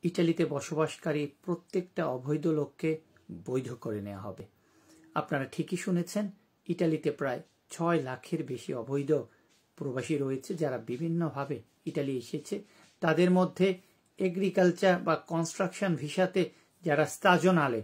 ইটালিতে বসবাসকারী প্রত্যেকটা অবৈধ লোককে বৈধ করে নেওয়া হবে। আপনারা ঠিকই শুনেছেন, ইটালিতে প্রায় 6 লাখের বেশি অবৈধ প্রবাসী রয়েছে যারা বিভিন্নভাবে ইটালি এসেছে। তাদের মধ্যে এগ্রিকালচার বা কনস্ট্রাকশন ভিসাতে যারা স্তাজনালে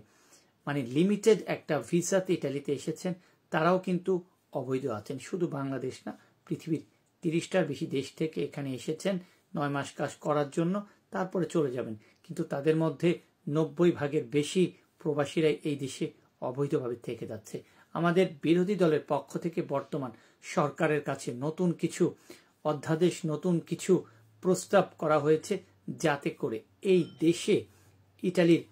মানে লিমিটেড একটা ভিসাতে ইটালিতে এসেছেন তারাও কিন্তু অবৈধ আছেন। শুধু বাংলাদেশ না, পৃথিবীর 30টার বেশি দেশ থেকে এখানে এসেছেন 9 মাস কাজ করার জন্য, তারপরে চলে যাবেন। কিন্তু তাদের মধ্যে 90 ভাগের বেশি প্রবাসীরাই এই দেশে অবৈধভাবে থেকে যাচ্ছে। আমাদের বিরোধী দলের পক্ষ থেকে বর্তমান সরকারের কাছে নতুন কিছু অধ্যাদেশ, নতুন কিছু প্রস্তাব করা হয়েছে যাতে করে এই দেশে ইটালির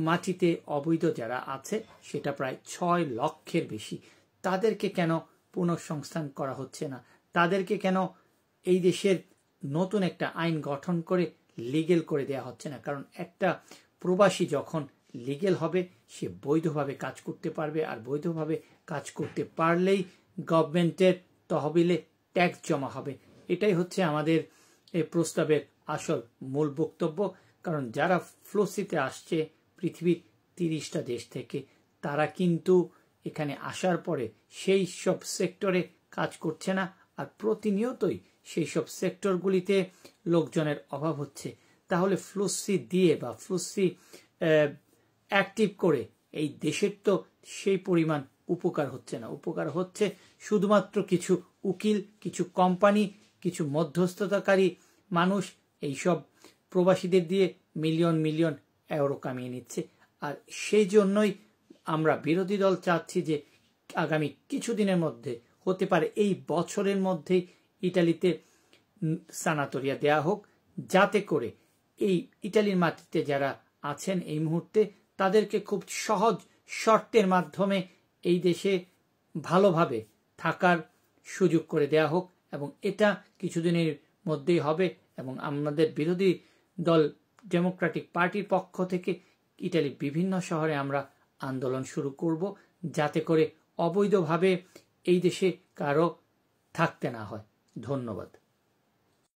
মাটিতে অবৈধ যারা আছে সেটা প্রায় 6 লক্ষের বেশি, তাদেরকে কেন পুনঃসংস্থান করা হচ্ছে না? তাদেরকে কেন এই দেশের নতুন একটা আইন গঠন করে লিগেল করে দেয়া হচ্ছে না? কারণ একটা প্রবাসী যখন লিগেল হবে সে বৈধভাবে কাজ করতে পারবে, আর বৈধভাবে কাজ করতে পারলেই গভর্নমেন্টের তহবিলে ট্যাক্স জমা হবে। এটাই হচ্ছে আমাদের এই প্রস্তাবের আসল মূল বক্তব্য। কারণ যারা ফ্লোসিতে আসছে পৃথিবীর 30টা দেশ থেকে, তারা কিন্তু এখানে আসার পরে সেই সব সেক্টরে কাজ করছে না, আর প্রতিনিয়তই সেই সব সেক্টরগুলিতে লোকজনের অভাব হচ্ছে। তাহলে ফ্লুসি দিয়ে বা ফ্লুসি অ্যাক্টিভ করে এই দেশের তো সেই পরিমাণ উপকার হচ্ছে না। উপকার হচ্ছে শুধুমাত্র কিছু উকিল, কিছু কোম্পানি, কিছু মধ্যস্থতাকারী মানুষ এইসব প্রবাসীদের দিয়ে মিলিয়ন মিলিয়ন ইউরো কামিয়ে নিচ্ছে। আর সেই জন্যই আমরা বিরোধী দল চাচ্ছি যে আগামী কিছুদিনের মধ্যে, হতে পারে এই বছরের মধ্যেই, ইটালিতে সানাতোরিয়া দেয়া হোক, যাতে করে এই ইটালির মাটিতে যারা আছেন এই মুহূর্তে তাদেরকে খুব সহজ শর্তের মাধ্যমে এই দেশে ভালোভাবে থাকার সুযোগ করে দেয়া হোক। এবং এটা কিছুদিনের মধ্যেই হবে। এবং আমাদের বিরোধী দল ডেমোক্রেটিক পার্টির পক্ষ থেকে ইটালির বিভিন্ন শহরে আমরা আন্দোলন শুরু করব, যাতে করে অবৈধভাবে এই দেশে কারো থাকতে না হয়। ধন্যবাদ।